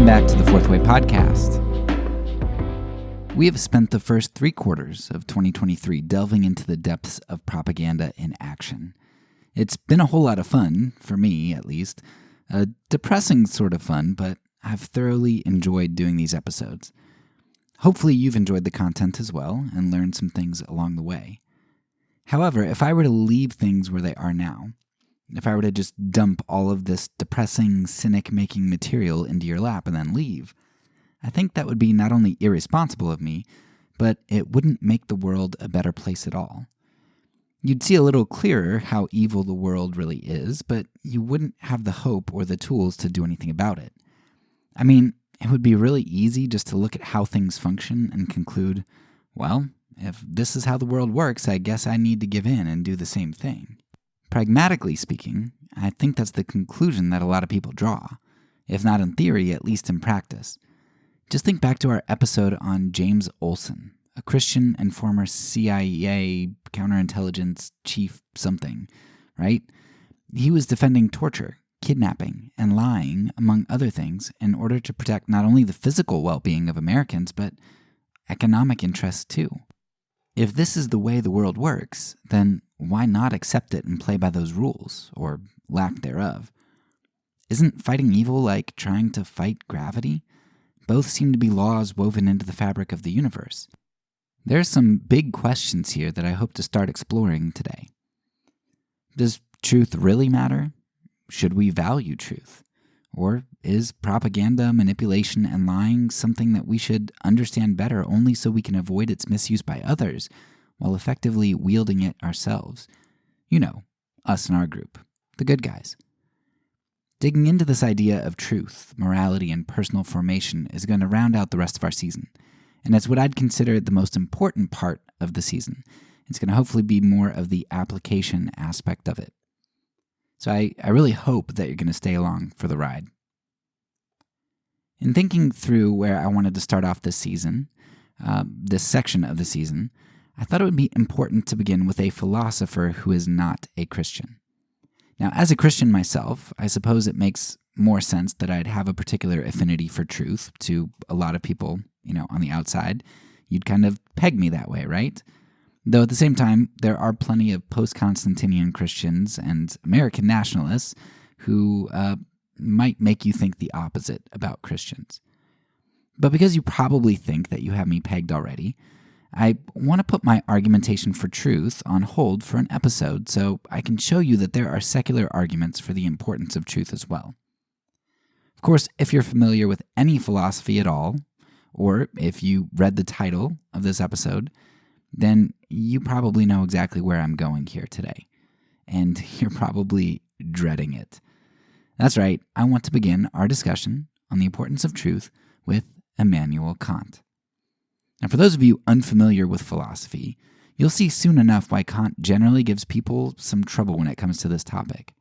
Welcome back to the Fourth Way Podcast. We have spent the first 3 quarters of 2023 delving into the depths of propaganda in action. It's been a whole lot of fun, for me at least. A depressing sort of fun, but I've thoroughly enjoyed doing these episodes. Hopefully you've enjoyed the content as well and learned some things along the way. However, if I were to leave things where they are now, if I were to just dump all of this depressing, cynic-making material into your lap and then leave, I think that would be not only irresponsible of me, but it wouldn't make the world a better place at all. You'd see a little clearer how evil the world really is, but you wouldn't have the hope or the tools to do anything about it. I mean, it would be really easy just to look at how things function and conclude, well, if this is how the world works, I guess I need to give in and do the same thing. Pragmatically speaking, I think that's the conclusion that a lot of people draw, if not in theory, at least in practice. Just think back to our episode on James Olson, a Christian and former CIA counterintelligence chief something, right? He was defending torture, kidnapping, and lying, among other things, in order to protect not only the physical well-being of Americans, but economic interests too. If this is the way the world works, then why not accept it and play by those rules, or lack thereof? Isn't fighting evil like trying to fight gravity? Both seem to be laws woven into the fabric of the universe. There are some big questions here that I hope to start exploring today. Does truth really matter? Should we value truth? Or is propaganda, manipulation, and lying something that we should understand better only so we can avoid its misuse by others while effectively wielding it ourselves? You know, us in our group, the good guys. Digging into this idea of truth, morality, and personal formation is going to round out the rest of our season, and it's what I'd consider the most important part of the season. It's going to hopefully be more of the application aspect of it. So I really hope that you're going to stay along for the ride. In thinking through where I wanted to start off this season, this section of the season, I thought it would be important to begin with a philosopher who is not a Christian. Now, as a Christian myself, I suppose it makes more sense that I'd have a particular affinity for truth to a lot of people, on the outside. You'd kind of peg me that way, right? Though at the same time, there are plenty of post-Constantinian Christians and American nationalists who might make you think the opposite about Christians. But because you probably think that you have me pegged already, I want to put my argumentation for truth on hold for an episode so I can show you that there are secular arguments for the importance of truth as well. Of course, if you're familiar with any philosophy at all, or if you read the title of this episode, then you probably know exactly where I'm going here today. And you're probably dreading it. That's right, I want to begin our discussion on the importance of truth with Immanuel Kant. Now, for those of you unfamiliar with philosophy, you'll see soon enough why Kant generally gives people some trouble when it comes to this topic.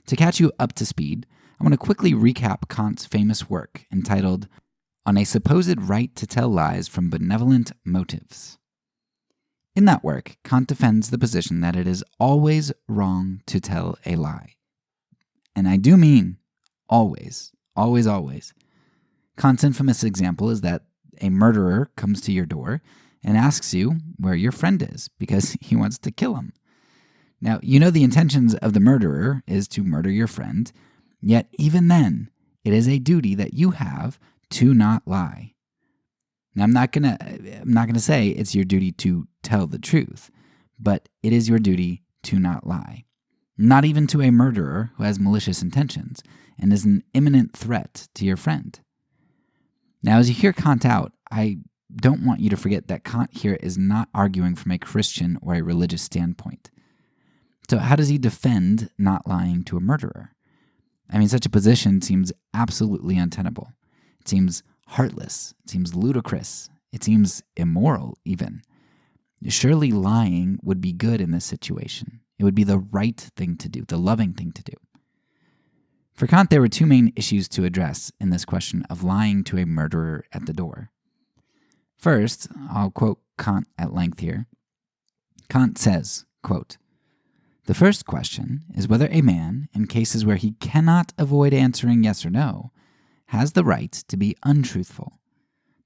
To catch you up to speed, I want to quickly recap Kant's famous work entitled On a Supposed Right to Tell Lies from Benevolent Motives. In that work, Kant defends the position that it is always wrong to tell a lie. And I do mean always, always, always. Kant's infamous example is that a murderer comes to your door and asks you where your friend is because he wants to kill him. Now, you know the intentions of the murderer is to murder your friend, yet even then, it is a duty that you have to not lie. Now, I'm not gonna say it's your duty to tell the truth, but it is your duty to not lie. Not even to a murderer who has malicious intentions and is an imminent threat to your friend. Now, as you hear Kant out, I don't want you to forget that Kant here is not arguing from a Christian or a religious standpoint. So how does he defend not lying to a murderer? I mean, such a position seems absolutely untenable. It seems heartless. It seems ludicrous. It seems immoral, even. Surely lying would be good in this situation. It would be the right thing to do, the loving thing to do. For Kant, there were 2 main issues to address in this question of lying to a murderer at the door. First, I'll quote Kant at length here. Kant says, quote, "The first question is whether a man, in cases where he cannot avoid answering yes or no, has the right to be untruthful.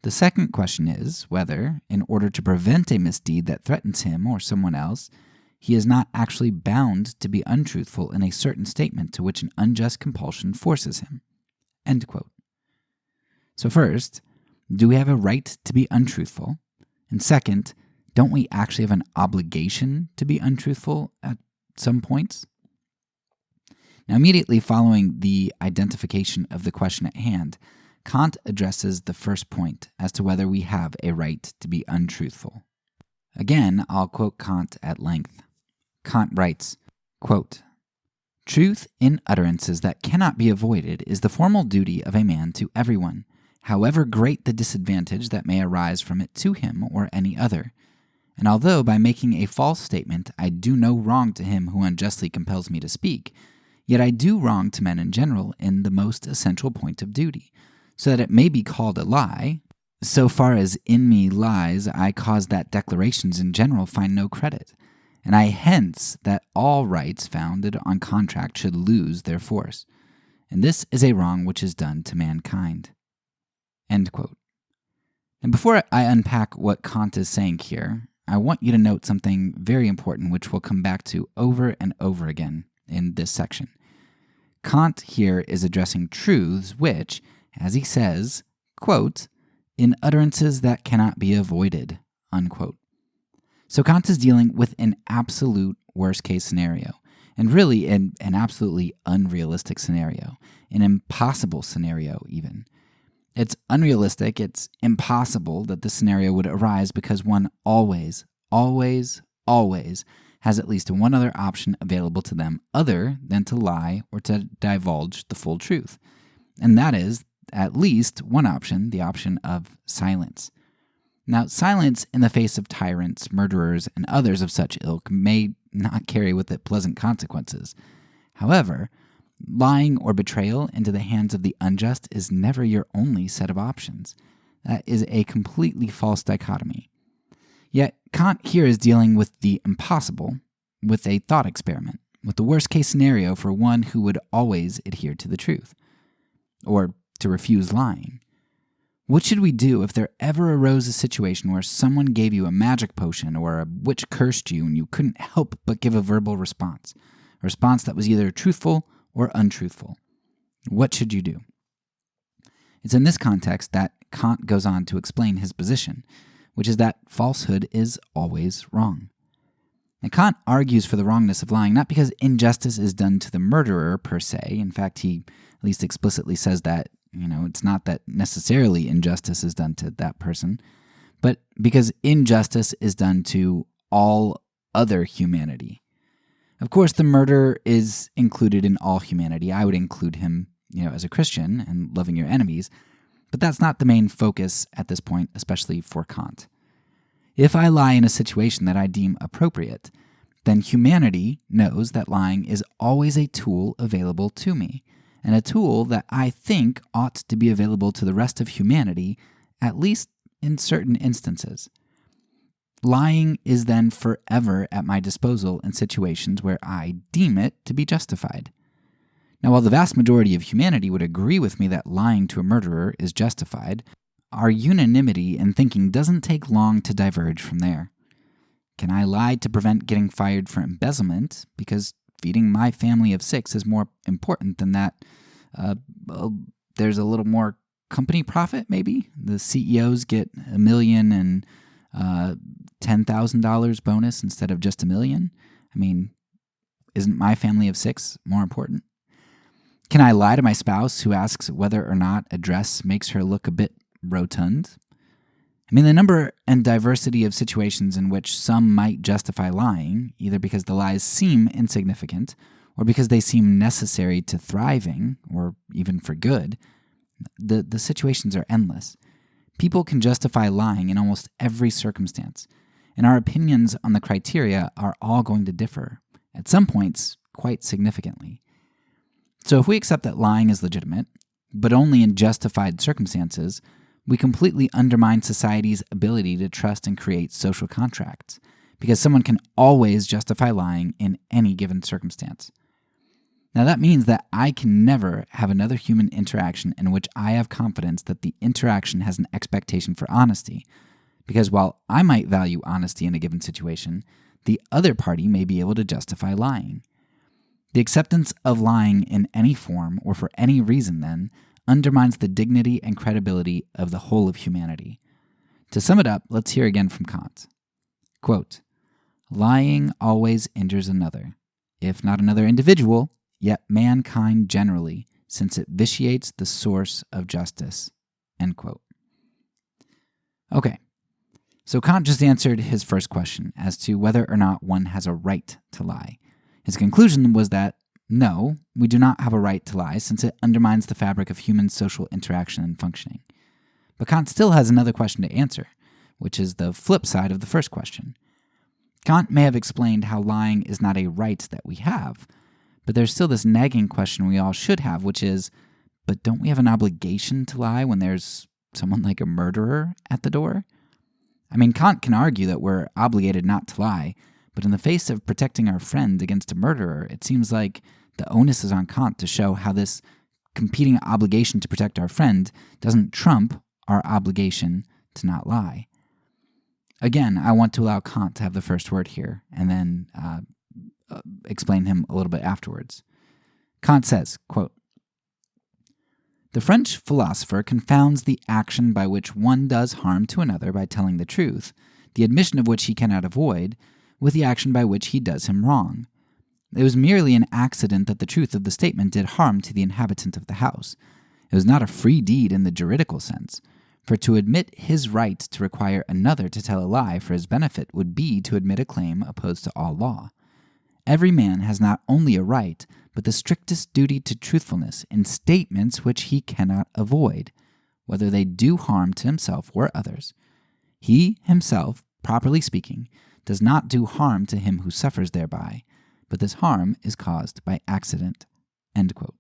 The second question is whether, in order to prevent a misdeed that threatens him or someone else, he is not actually bound to be untruthful in a certain statement to which an unjust compulsion forces him. End quote. So first, do we have a right to be untruthful? And second, don't we actually have an obligation to be untruthful at some points? Now, immediately following the identification of the question at hand, Kant addresses the first point as to whether we have a right to be untruthful. Again, I'll quote Kant at length. Kant writes, quote, "Truth in utterances that cannot be avoided is the formal duty of a man to everyone, however great the disadvantage that may arise from it to him or any other. And although by making a false statement I do no wrong to him who unjustly compels me to speak, yet I do wrong to men in general in the most essential point of duty, so that it may be called a lie. So far as in me lies, I cause that declarations in general find no credit, and I hence that all rights founded on contract should lose their force. And this is a wrong which is done to mankind." End quote. And before I unpack what Kant is saying here, I want you to note something very important which we'll come back to over and over again in this section. Kant here is addressing truths which, as he says, quote, "in utterances that cannot be avoided," unquote. So Kant is dealing with an absolute worst-case scenario, and really an absolutely unrealistic scenario, an impossible scenario even. It's unrealistic, it's impossible that this scenario would arise because one always has at least one other option available to them other than to lie or to divulge the full truth. And that is at least one option, the option of silence. Now, silence in the face of tyrants, murderers, and others of such ilk may not carry with it pleasant consequences. However, lying or betrayal into the hands of the unjust is never your only set of options. That is a completely false dichotomy. Yet, Kant here is dealing with the impossible, with a thought experiment, with the worst-case scenario for one who would always adhere to the truth, or to refuse lying. What should we do if there ever arose a situation where someone gave you a magic potion or a witch cursed you and you couldn't help but give a verbal response, a response that was either truthful or untruthful? What should you do? It's in this context that Kant goes on to explain his position, which is that falsehood is always wrong. And Kant argues for the wrongness of lying not because injustice is done to the murderer per se. In fact, he at least explicitly says that, it's not that necessarily injustice is done to that person, but because injustice is done to all other humanity. Of course, the murderer is included in all humanity. I would include him, as a Christian and loving your enemies, but that's not the main focus at this point, especially for Kant. If I lie in a situation that I deem appropriate, then humanity knows that lying is always a tool available to me, and a tool that I think ought to be available to the rest of humanity, at least in certain instances. Lying is then forever at my disposal in situations where I deem it to be justified. Now, while the vast majority of humanity would agree with me that lying to a murderer is justified, our unanimity in thinking doesn't take long to diverge from there. Can I lie to prevent getting fired for embezzlement because feeding my family of 6 is more important than that? There's a little more company profit, maybe? The CEOs get $1 million and $10,000 bonus instead of just $1 million? I mean, isn't my family of 6 more important? Can I lie to my spouse who asks whether or not a dress makes her look a bit rotund? I mean, the number and diversity of situations in which some might justify lying, either because the lies seem insignificant or because they seem necessary to thriving or even for good, the situations are endless. People can justify lying in almost every circumstance, and our opinions on the criteria are all going to differ, at some points quite significantly. So if we accept that lying is legitimate, but only in justified circumstances, we completely undermine society's ability to trust and create social contracts, because someone can always justify lying in any given circumstance. Now that means that I can never have another human interaction in which I have confidence that the interaction has an expectation for honesty, because while I might value honesty in a given situation, the other party may be able to justify lying. The acceptance of lying in any form or for any reason, then, undermines the dignity and credibility of the whole of humanity. To sum it up, let's hear again from Kant. Quote, "Lying always injures another, if not another individual, yet mankind generally, since it vitiates the source of justice." End quote. Okay, so Kant just answered his first question as to whether or not one has a right to lie. His conclusion was that, no, we do not have a right to lie since it undermines the fabric of human social interaction and functioning. But Kant still has another question to answer, which is the flip side of the first question. Kant may have explained how lying is not a right that we have, but there's still this nagging question we all should have, which is, but don't we have an obligation to lie when there's someone like a murderer at the door? I mean, Kant can argue that we're obligated not to lie, but in the face of protecting our friend against a murderer, it seems like the onus is on Kant to show how this competing obligation to protect our friend doesn't trump our obligation to not lie. Again, I want to allow Kant to have the first word here, and then explain him a little bit afterwards. Kant says, quote, "The French philosopher confounds the action by which one does harm to another by telling the truth, the admission of which he cannot avoid, with the action by which he does him wrong. It was merely an accident that the truth of the statement did harm to the inhabitant of the house. It was not a free deed in the juridical sense, for to admit his right to require another to tell a lie for his benefit would be to admit a claim opposed to all law. Every man has not only a right, but the strictest duty to truthfulness in statements which he cannot avoid, whether they do harm to himself or others. He himself, properly speaking, does not do harm to him who suffers thereby, but this harm is caused by accident." End quote.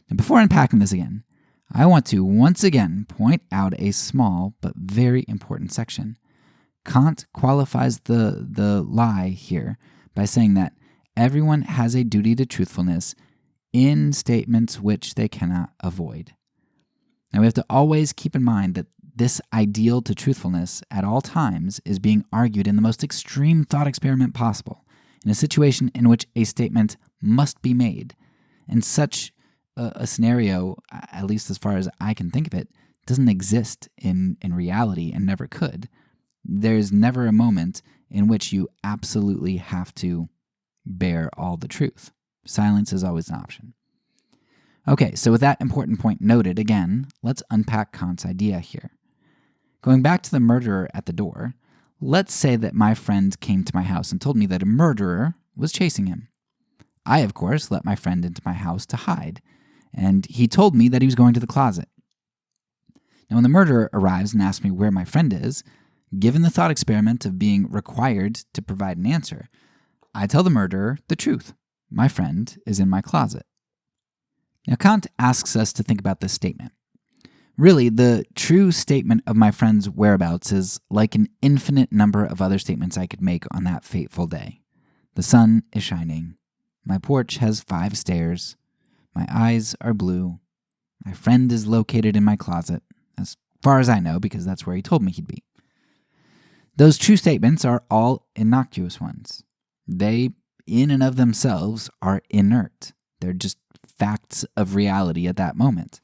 Now, before unpacking this again, I want to once again point out a small but very important section. Kant qualifies the lie here by saying that everyone has a duty to truthfulness in statements which they cannot avoid. Now we have to always keep in mind that this ideal to truthfulness at all times is being argued in the most extreme thought experiment possible, in a situation in which a statement must be made. And such a scenario, at least as far as I can think of it, doesn't exist in reality and never could. There's never a moment in which you absolutely have to bear all the truth. Silence is always an option. Okay, so with that important point noted, again, let's unpack Kant's idea here. Going back to the murderer at the door, let's say that my friend came to my house and told me that a murderer was chasing him. I, of course, let my friend into my house to hide, and he told me that he was going to the closet. Now, when the murderer arrives and asks me where my friend is, given the thought experiment of being required to provide an answer, I tell the murderer the truth. My friend is in my closet. Now, Kant asks us to think about this statement. Really, the true statement of my friend's whereabouts is like an infinite number of other statements I could make on that fateful day. The sun is shining. My porch has 5 stairs. My eyes are blue. My friend is located in my closet, as far as I know, because that's where he told me he'd be. Those true statements are all innocuous ones. They, in and of themselves, are inert. They're just facts of reality at that moment.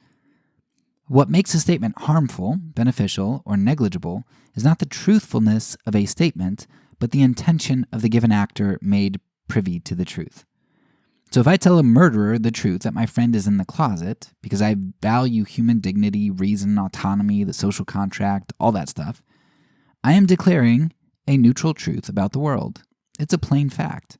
What makes a statement harmful, beneficial, or negligible is not the truthfulness of a statement, but the intention of the given actor made privy to the truth. So if I tell a murderer the truth that my friend is in the closet, because I value human dignity, reason, autonomy, the social contract, all that stuff, I am declaring a neutral truth about the world. It's a plain fact.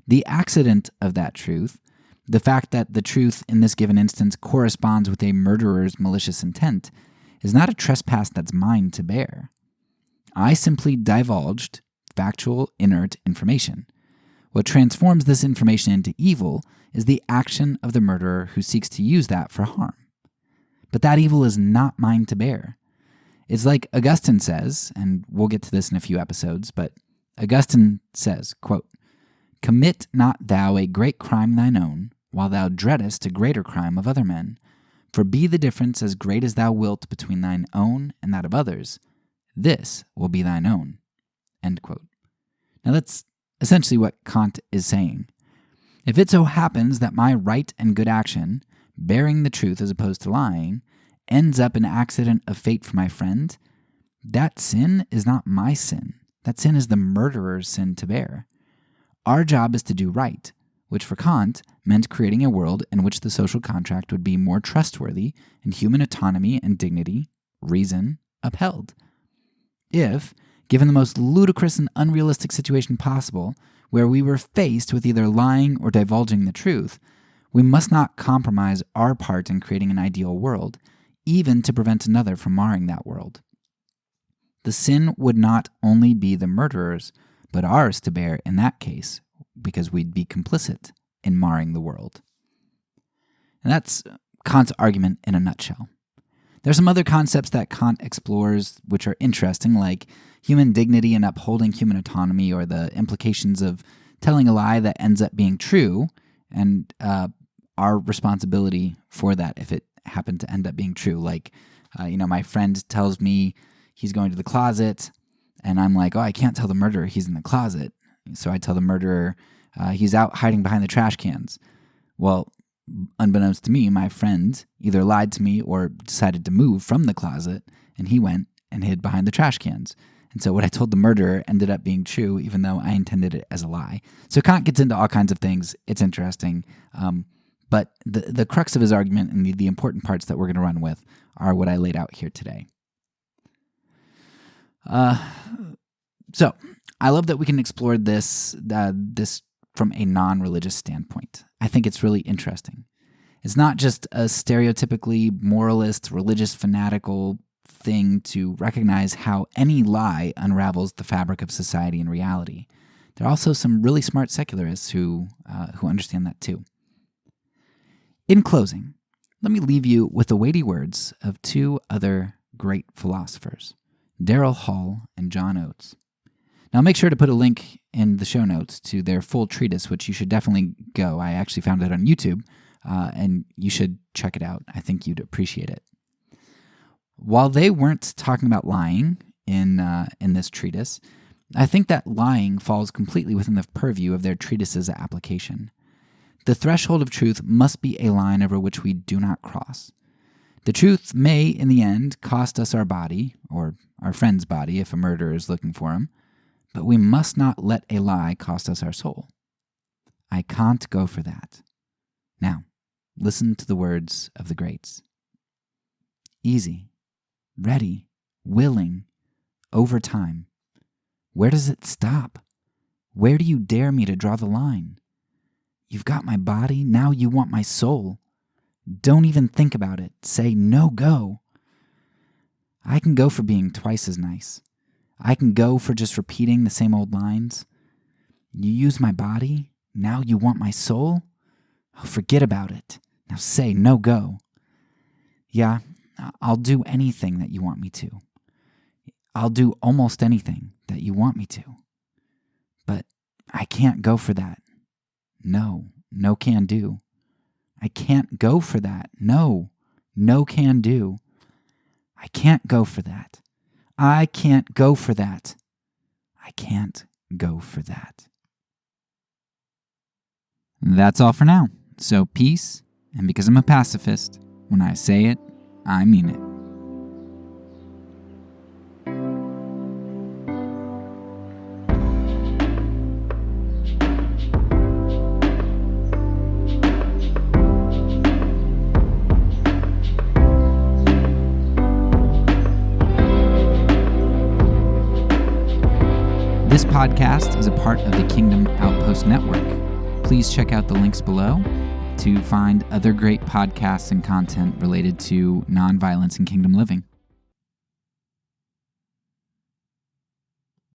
The accident of that truth, the fact that the truth in this given instance corresponds with a murderer's malicious intent, is not a trespass that's mine to bear. I simply divulged factual, inert information. What transforms this information into evil is the action of the murderer who seeks to use that for harm. But that evil is not mine to bear. It's like Augustine says, and we'll get to this in a few episodes, but Augustine says, quote, Commit not thou a great crime thine own, while thou dreadest a greater crime of other men. For be the difference as great as thou wilt between thine own and that of others, this will be thine own." End quote. Now that's essentially what Kant is saying. If it so happens that my right and good action, bearing the truth as opposed to lying, ends up an accident of fate for my friend, that sin is not my sin. That sin is the murderer's sin to bear. Our job is to do right, which for Kant meant creating a world in which the social contract would be more trustworthy and human autonomy and dignity, reason, upheld. If, given the most ludicrous and unrealistic situation possible, where we were faced with either lying or divulging the truth, we must not compromise our part in creating an ideal world, even to prevent another from marring that world. The sin would not only be the murderer's, but ours to bear in that case, because we'd be complicit in marring the world. And that's Kant's argument in a nutshell. There's some other concepts that Kant explores which are interesting, like human dignity and upholding human autonomy, or the implications of telling a lie that ends up being true, and our responsibility for that if it happened to end up being true. Like, my friend tells me he's going to the closet, and I'm like, oh, I can't tell the murderer he's in the closet. So I tell the murderer he's out hiding behind the trash cans. Well, unbeknownst to me, my friend either lied to me or decided to move from the closet, and he went and hid behind the trash cans. And so what I told the murderer ended up being true, even though I intended it as a lie. So Kant gets into all kinds of things. It's interesting. But the crux of his argument and the important parts that we're going to run with are what I laid out here today. So I love that we can explore this from a non-religious standpoint. I think it's really interesting. It's not just a stereotypically moralist, religious, fanatical thing to recognize how any lie unravels the fabric of society and reality. There are also some really smart secularists who understand that too. In closing, let me leave you with the weighty words of two other great philosophers, Darrell Hall and John Oates. Now, I'll make sure to put a link in the show notes to their full treatise, which you should definitely go. I actually found it on YouTube, and you should check it out. I think you'd appreciate it. While they weren't talking about lying in this treatise, I think that lying falls completely within the purview of their treatise's application. The threshold of truth must be a line over which we do not cross. The truth may, in the end, cost us our body, or our friend's body if a murderer is looking for him, but we must not let a lie cost us our soul. I can't go for that. Now, listen to the words of the greats. Easy, ready, willing, over time. Where does it stop? Where do you dare me to draw the line? You've got my body, now you want my soul. Don't even think about it. Say no go. I can go for being twice as nice. I can go for just repeating the same old lines. You use my body, now you want my soul? Oh, forget about it. Now say no go. Yeah, I'll do anything that you want me to. I'll do almost anything that you want me to. But I can't go for that. No can do. I can't go for that. No can do. I can't go for that. I can't go for that. I can't go for that. That's all for now. So peace, and because I'm a pacifist, when I say it, I mean it. This podcast is a part of the Kingdom Outpost Network. Please check out the links below to find other great podcasts and content related to nonviolence and kingdom living.